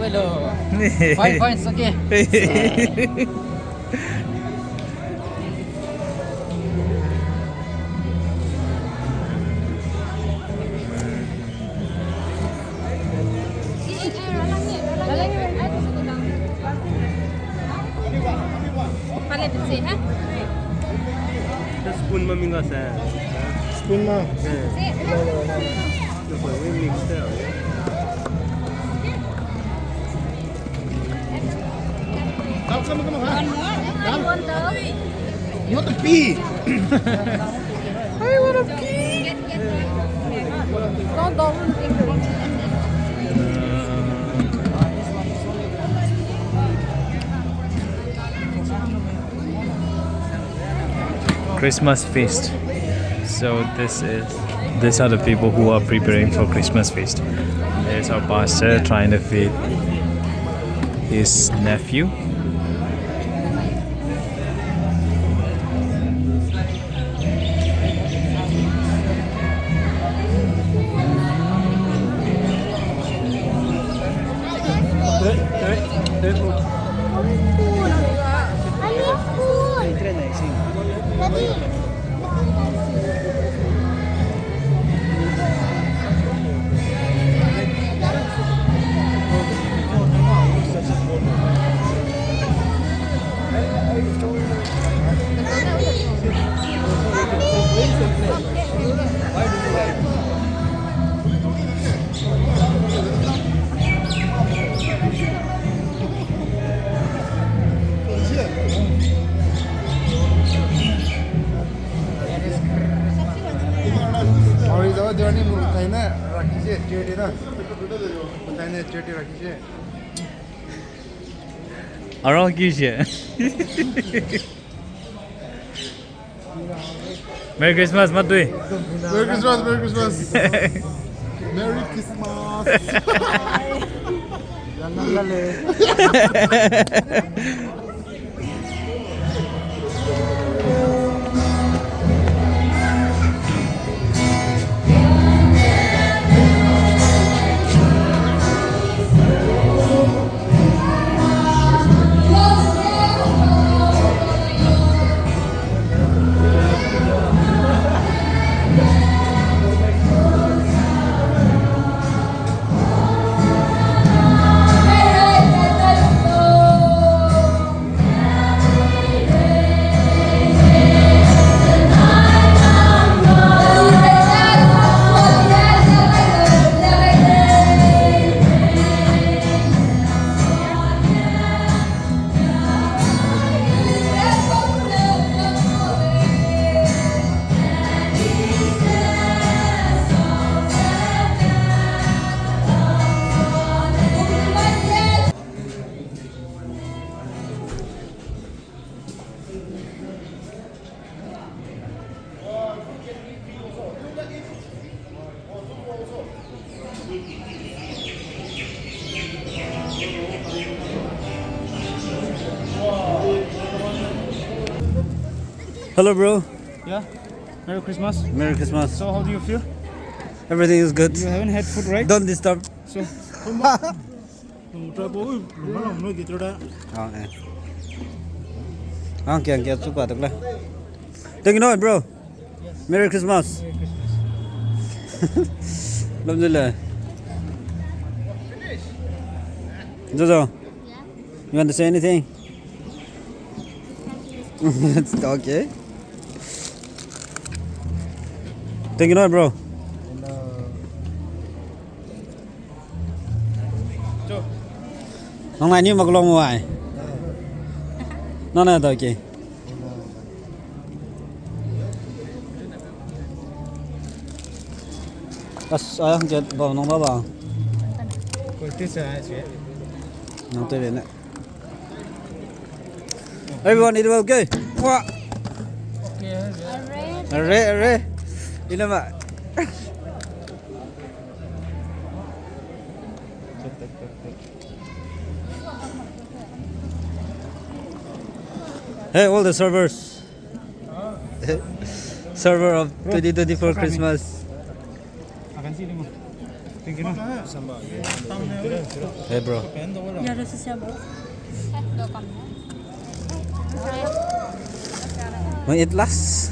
Bueno, 5 points, okay. The spoon mà mình có sẽ Spoon mà. nó phải với mix theo. Come on. I want the You want to pee? don't Christmas feast. So these are the people who are preparing for Christmas feast. There's our pastor trying to feed his nephew. Sorry, the journey mutaina rakhiche cheti na. Mutaina cheti rakhiche. Around Kisha. Merry Christmas, Matui. Merry Christmas, Merry Christmas. Merry Christmas. Jangan lale. Hello, bro. Yeah. Merry Christmas. Merry Christmas. So how do you feel? Everything is good. You haven't had food, right? Don't disturb. So Okay, super. Thank you, bro. Merry Christmas. Alhamdulillah. Jojo, you want to say anything? It's okay. Thank you, bro. Hôm nay như mặc lông ngoài. Nó là tao kì. Ai không chết vào nông đó vào. Nông tới bên này. Everyone eat okay? Wow. Arre. Đi lên mà. Hey, all the servers. Server of 2024 Christmas. Hey bro. Giờ rồi sẽ bố. Mới ít last.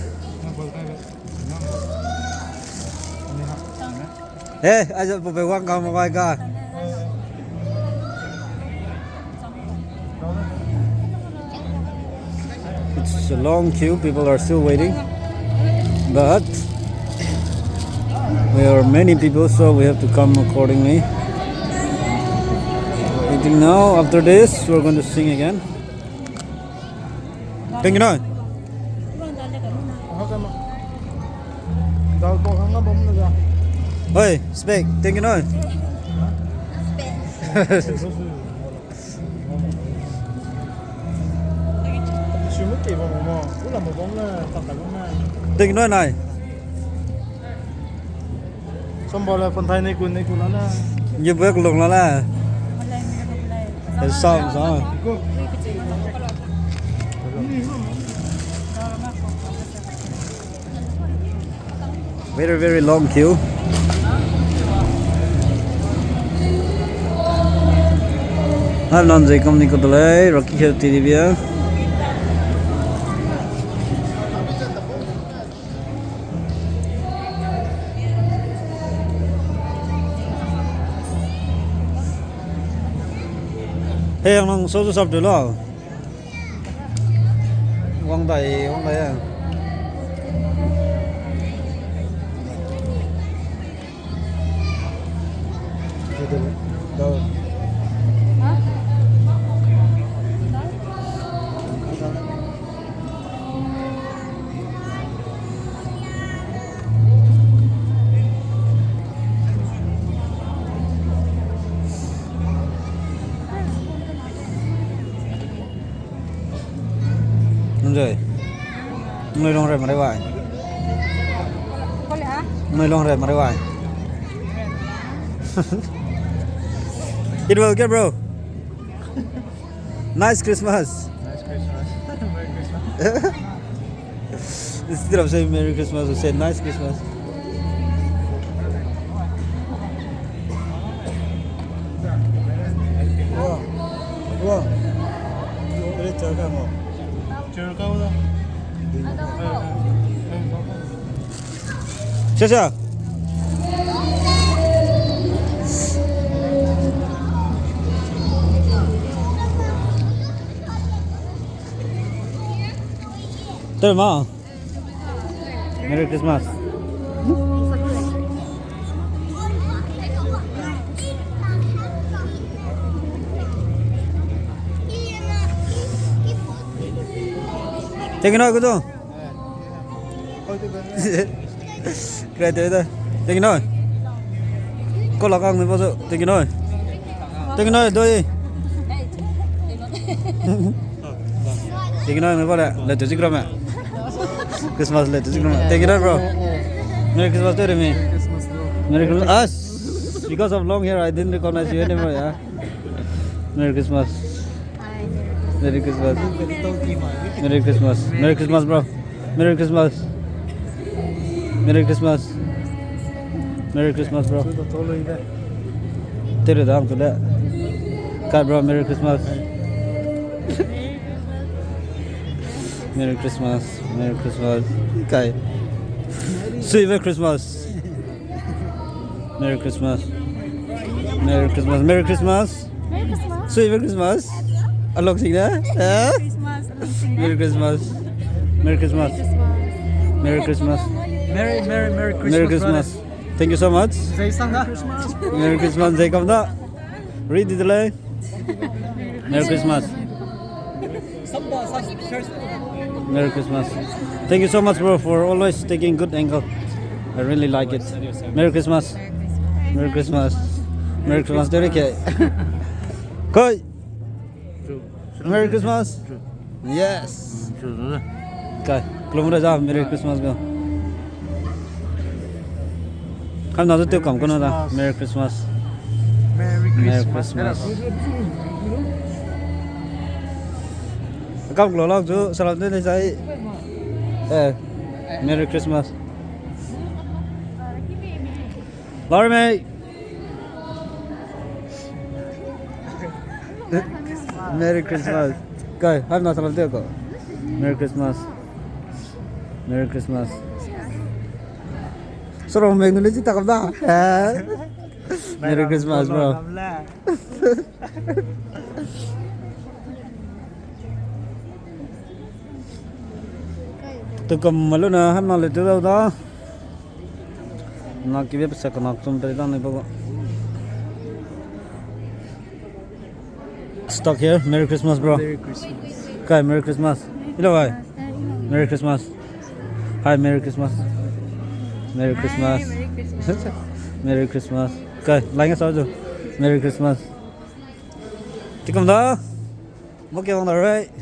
Hey, aja po bewang ka mo kay ka. It's a long queue, people are still waiting. But there are many people, so we have to come accordingly. I think now after this we're going to sing again. Thank you now. Oi, speak. Thank you now. Thank you nói này. Xong bỏ lại phần thay này cuốn nó là Như bước lùng nó là. Để xong rồi. Very very long queue. Non gì công ty của tôi lấy rồi kia TV bia. Hey, ông số sắp được lo. Quang đầy à. Đâu? Đúng rồi. Người long rồi mà đây hoài. Người long rồi mà đây hoài. It will get bro. Nice Christmas. Nice Christmas. Merry Christmas. Instead of saying Merry Christmas, we say Nice Christmas. Wow. Đây chờ cả một. Chờ câu thôi. Chưa. Tới mà. Merry Christmas. Thank you nói cô chú. Cái tới đây. Thank you nói. Cô là con người bao giờ? Thank you nói. Thank you nói đôi. Thank you nói người bao giờ? Lấy tôi chích mẹ. Christmas lấy tôi chích mẹ. Thank you nói bro. Merry Christmas to me. Merry Christmas. Us. Because of long hair, I didn't recognize you anymore. Yeah. Merry Christmas. Merry Christmas. Merry Christmas. Merry Christmas, bro. Merry Christmas. Merry Christmas. Merry Christmas, bro. Tell them to that. God, bro. Merry Christmas. Merry Christmas. Merry Christmas. Okay. Sweet Christmas. Merry Christmas. Merry Christmas. Merry Christmas. Sweet Christmas. Along sing that. Merry Christmas. Merry Christmas. Merry Christmas. Merry Christmas. Merry Christmas. Thank you so much. Say Christmas. Merry Christmas. They come da. Read the delay. Merry Christmas. Merry Christmas. Thank you so much, bro, for always taking good angle. I really like it. Merry Christmas. Merry Christmas. Merry Christmas. Derek. Koi. Merry Christmas. Yes. Okay. Kelumur aja. Merry Christmas go. Kan nào tiêu cổng con nó ra. Merry Christmas. Merry Christmas. Cổng lo chú salam đến đây say. Merry Christmas. Laurie mate. Merry Christmas. Guy, I'm not gonna go. Merry Christmas. Merry Christmas. Soro magnology takam da. Merry Christmas, bro. Tôi cầm malo na ham na le tu đâu đó. Na kibe sa kanak tum tari dan ibo. Stuck here. Merry Christmas, bro. Merry Christmas. Kai, Merry Christmas. Hello, guy. Merry Christmas. Hi, Merry Christmas. Merry Christmas. Merry Christmas. Kai, like us also. Merry Christmas. Tikam da. Mo ke on the right.